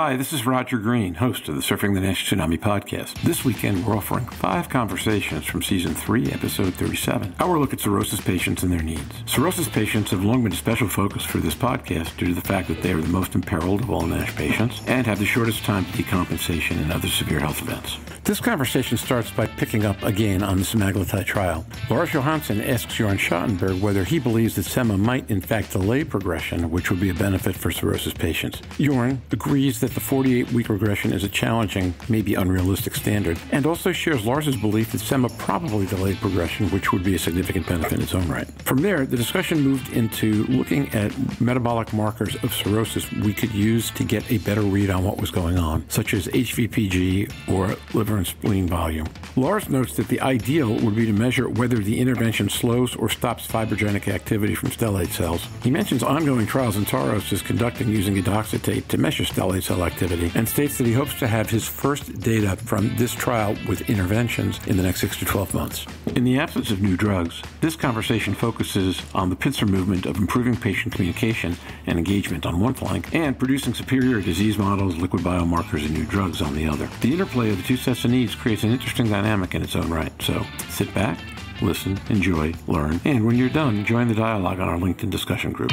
Hi, this is Roger Green, host of the Surfing the NASH Tsunami podcast. This weekend, we're offering 5 conversations from Season 3, Episode 37. Our look at cirrhosis patients and their needs. Cirrhosis patients have long been a special focus for this podcast due to the fact that they are the most imperiled of all NASH patients and have the shortest time to decompensation and other severe health events. This conversation starts by picking up again on the semaglutide trial. Lars asks Jörn whether he believes that sema might in fact delay progression, which would be a benefit for cirrhosis patients. Jörn agrees that the 48-week regression is a challenging, maybe unrealistic standard, and also shares Lars's belief that sema probably delayed progression, which would be a significant benefit in its own right. From there, the discussion moved into looking at metabolic markers of cirrhosis we could use to get a better read on what was going on, such as HVPG or liver and spleen volume. Lars notes that the ideal would be to measure whether the intervention slows or stops fibrogenic activity from stellate cells. He mentions ongoing trials in Cirrhosis conducting using edoxetate to measure stellate cell activity and states that he hopes to have his first data from this trial with interventions in the next 6 to 12 months. In the absence of new drugs, this conversation focuses on the pincer movement of improving patient communication and engagement on one flank and producing superior disease models, liquid biomarkers, and new drugs on the other. The interplay of the two sets of needs creates an interesting dynamic in its own right. So sit back, listen, enjoy, learn, and when you're done, join the dialogue on our LinkedIn discussion group.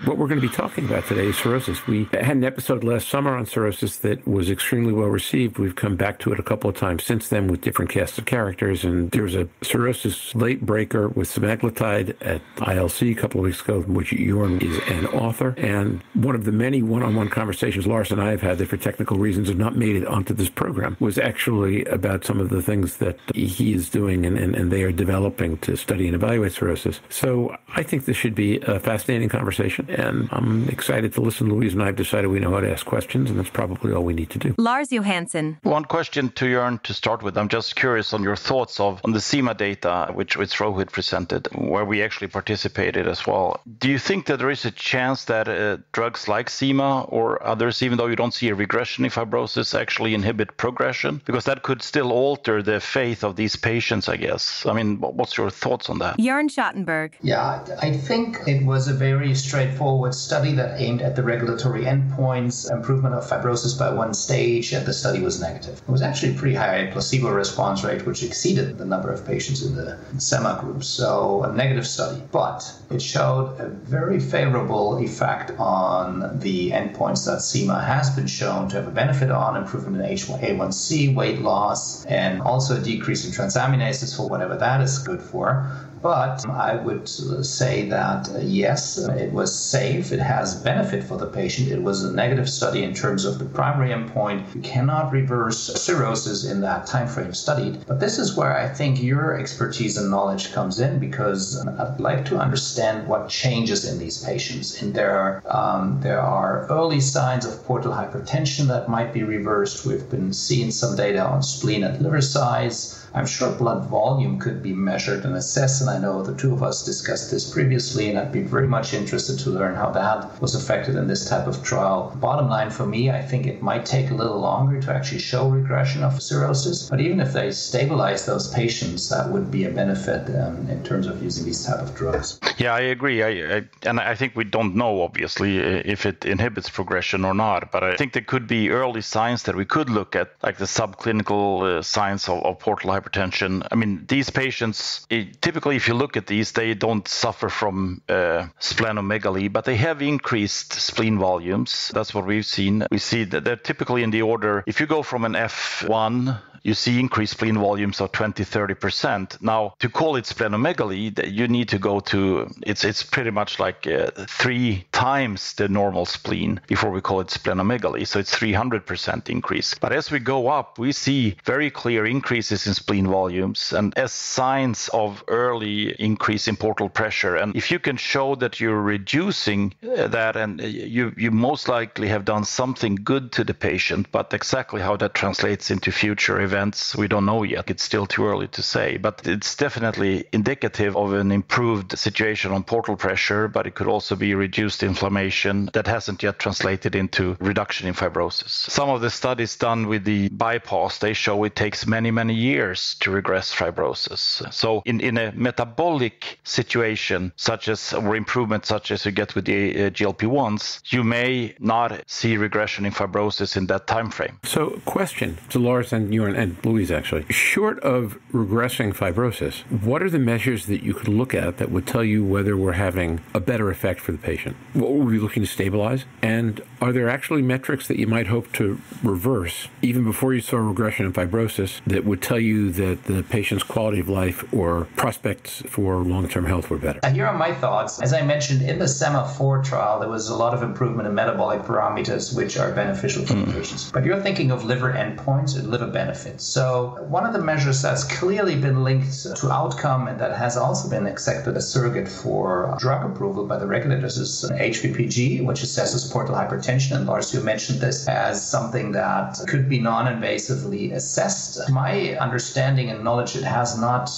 What we're going to be talking about today is cirrhosis. We had an episode last summer on cirrhosis that was extremely well received. We've come back to it a couple of times since then with different casts of characters. And there was a cirrhosis late breaker with semaglutide at ILC a couple of weeks ago, in which Jörn is an author. And one of the many one-on-one conversations Lars and I have had that for technical reasons have not made it onto this program was actually about some of the things that he is doing and they are developing to study and evaluate cirrhosis. So I think this should be a fascinating conversation. And I'm excited to listen. Louise and I have decided we know how to ask questions, and that's probably all we need to do. Lars Johansson. One question to Jörn to start with. I'm just curious on your thoughts on the sema data, which Rohit presented, where we actually participated as well. Do you think that there is a chance that drugs like sema or others, even though you don't see a regression in fibrosis, actually inhibit progression? Because that could still alter the faith of these patients, I guess. I mean, what's your thoughts on that? Jörn Schattenberg. Yeah, I think it was a very straightforward study that aimed at the regulatory endpoints, improvement of fibrosis by one stage, and the study was negative. It was actually a pretty high placebo response rate, which exceeded the number of patients in the sema group, so a negative study. But it showed a very favorable effect on the endpoints that sema has been shown to have a benefit on, improvement in A1C, weight loss, and also a decrease in transaminases for whatever that is good for. But I would say that, yes, it was safe. It has benefit for the patient. It was a negative study in terms of the primary endpoint. You cannot reverse cirrhosis in that time frame studied. But this is where I think your expertise and knowledge comes in, because I'd like to understand what changes in these patients. And there are early signs of portal hypertension that might be reversed. We've been seeing some data on spleen and liver size. I'm sure blood volume could be measured and assessed, and I know the two of us discussed this previously, and I'd be very much interested to learn how that was affected in this type of trial. Bottom line for me, I think it might take a little longer to actually show regression of cirrhosis, but even if they stabilize those patients, that would be a benefit in terms of using these type of drugs. Yeah, I agree. I think we don't know, obviously, if it inhibits progression or not, but I think there could be early signs that we could look at, like the subclinical signs of portal hypertension. I mean, these patients, typically, if you look at these, they don't suffer from splenomegaly, but they have increased spleen volumes. That's what we've seen. We see that they're typically in the order, if you go from an F1, you see increased spleen volumes of 20-30%. Now, to call it splenomegaly, you need to go to, it's pretty much like 3 times the normal spleen before we call it splenomegaly. So it's 300% increase. But as we go up, we see very clear increases in spleen volumes and as signs of early increase in portal pressure. And if you can show that you're reducing that, and you most likely have done something good to the patient, but exactly how that translates into future events, we don't know yet. It's still too early to say, but it's definitely indicative of an improved situation on portal pressure, but it could also be reduced inflammation that hasn't yet translated into reduction in fibrosis. Some of the studies done with the bypass, they show it takes many, many years to regress fibrosis. So in a metabolic situation, such as, or improvement such as you get with the GLP-1s, you may not see regression in fibrosis in that time frame. So, question to Lars and Jörn and Louise, actually. Short of regressing fibrosis, what are the measures that you could look at that would tell you whether we're having a better effect for the patient? What were we looking to stabilize? And are there actually metrics that you might hope to reverse even before you saw regression in fibrosis that would tell you that the patient's quality of life or prospects for long-term health were better? Here are my thoughts. As I mentioned, in the SEMA-4 trial, there was a lot of improvement in metabolic parameters, which are beneficial for the patients. But you're thinking of liver endpoints and liver benefits. So one of the measures that's clearly been linked to outcome and that has also been accepted as surrogate for drug approval by the regulators is HVPG, which assesses portal hypertension. And Lars, you mentioned this as something that could be non-invasively assessed. My understanding and knowledge, it has not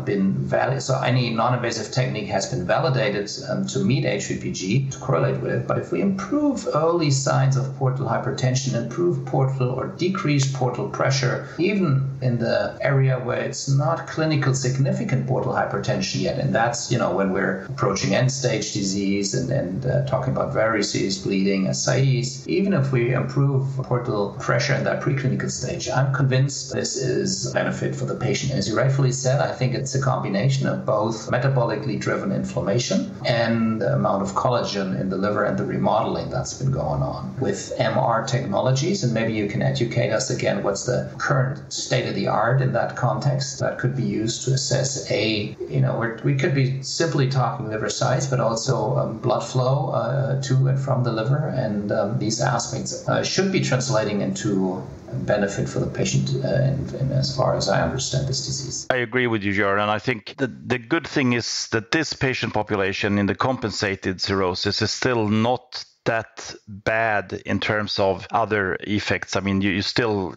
been valid. So any non-invasive technique has been validated to meet HVPG, to correlate with it. But if we improve early signs of portal hypertension, improve portal or decrease portal pressure, even in the area where it's not clinical significant portal hypertension yet, and that's, when we're approaching end-stage disease and talking about varices, bleeding, ascites, even if we improve portal pressure in that preclinical stage, I'm convinced this is a benefit for the patient. As you rightfully said, I think it's a combination of both metabolically driven inflammation and the amount of collagen in the liver and the remodeling that's been going on with MR technologies. And maybe you can educate us again, what's the current state of the art in that context that could be used to assess we could be simply talking liver size, but also blood flow to and from the liver. And these aspects should be translating into benefit for the patient and as far as I understand this disease. I agree with you, Jörn, and I think the good thing is that this patient population in the compensated cirrhosis is still not that bad in terms of other effects. I mean, you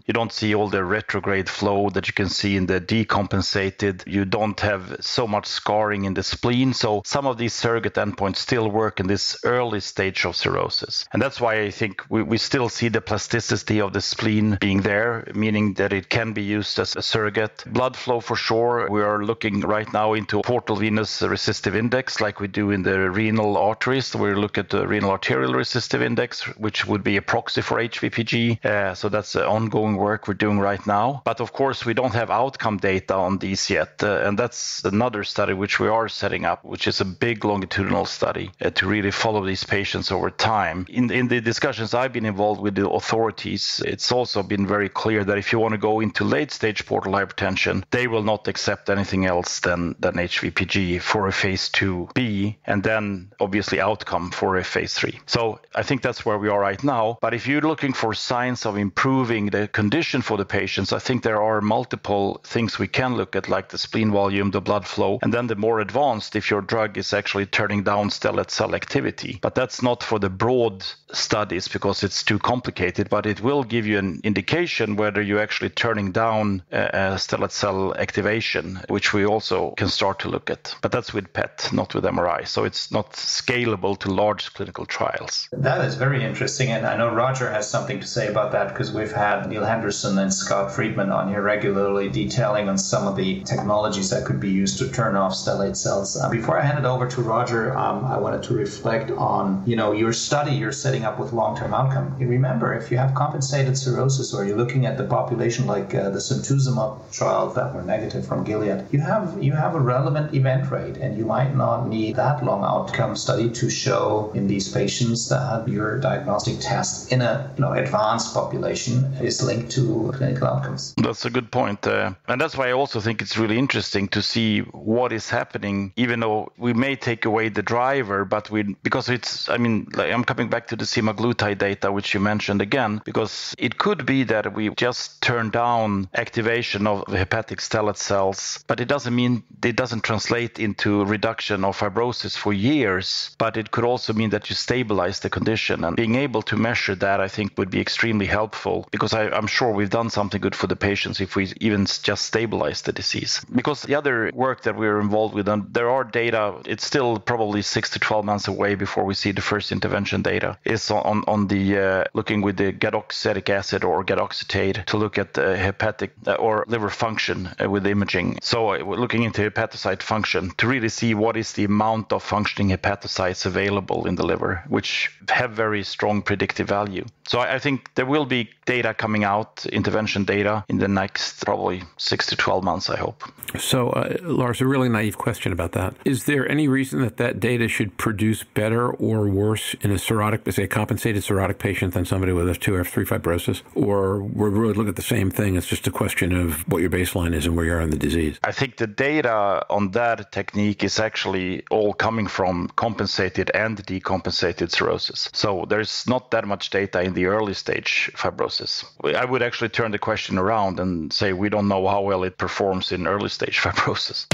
don't see all the retrograde flow that you can see in the decompensated. You don't have so much scarring in the spleen. So some of these surrogate endpoints still work in this early stage of cirrhosis. And that's why I think we still see the plasticity of the spleen being there, meaning that it can be used as a surrogate. Blood flow for sure. We are looking right now into portal venous resistive index like we do in the renal arteries. We look at the renal arterial resistive index, which would be a proxy for HVPG. So that's the ongoing work we're doing right now. But of course, we don't have outcome data on these yet. And that's another study which we are setting up, which is a big longitudinal study to really follow these patients over time. In the discussions I've been involved with the authorities, it's also been very clear that if you want to go into late stage portal hypertension, they will not accept anything else than HVPG for a phase 2B, and then obviously outcome for a phase 3. So I think that's where we are right now. But if you're looking for signs of improving the condition for the patients, I think there are multiple things we can look at, like the spleen volume, the blood flow, and then the more advanced, if your drug is actually turning down stellate cell activity. But that's not for the broad studies because it's too complicated, but it will give you an indication whether you're actually turning down stellate cell activation, which we also can start to look at. But that's with PET, not with MRI. So it's not scalable to large clinical trials. That is very interesting, and I know Roger has something to say about that because we've had Neil Henderson and Scott Friedman on here regularly detailing on some of the technologies that could be used to turn off stellate cells. Before I hand it over to Roger, I wanted to reflect on, your study you're setting up with long-term outcome. You remember, if you have compensated cirrhosis or you're looking at the population like the simtuzumab trials that were negative from Gilead, you have a relevant event rate, and you might not need that long outcome study to show in these patients that your diagnostic test in a advanced population is linked to clinical outcomes. That's a good point. And that's why I also think it's really interesting to see what is happening, even though we may take away the driver, but I'm coming back to the semaglutide data, which you mentioned again, because it could be that we just turn down activation of hepatic stellate cells, but it doesn't mean it doesn't translate into reduction of fibrosis for years, but it could also mean that you stabilize stabilize the condition. And being able to measure that, I think, would be extremely helpful, because I'm sure we've done something good for the patients if we even just stabilize the disease. Because the other work that we're involved with, and there are data, it's still probably 6 to 12 months away before we see the first intervention data, is on the looking with the gadoxetic acid or gadoxetate to look at hepatic or liver function with imaging. So we're looking into hepatocyte function to really see what is the amount of functioning hepatocytes available in the liver, which have very strong predictive value. So I think there will be data coming out, intervention data, in the next probably 6 to 12 months, I hope. So, Lars, a really naive question about that. Is there any reason that data should produce better or worse in a cirrhotic, say a compensated cirrhotic patient than somebody with F2 or F3 fibrosis? Or we're really looking at the same thing, it's just a question of what your baseline is and where you are in the disease? I think the data on that technique is actually all coming from compensated and decompensated cirrhosis. So there's not that much data in the early stage fibrosis. I would actually turn the question around and say we don't know how well it performs in early stage fibrosis.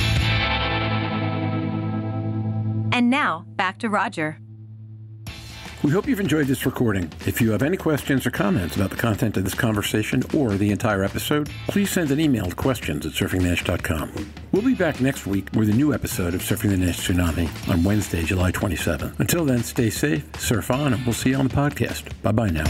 And now, back to Roger. We hope you've enjoyed this recording. If you have any questions or comments about the content of this conversation or the entire episode, please send an email to questions@surfingthenash.com. We'll be back next week with a new episode of Surfing the NASH Tsunami on Wednesday, July 27th. Until then, stay safe, surf on, and we'll see you on the podcast. Bye-bye now.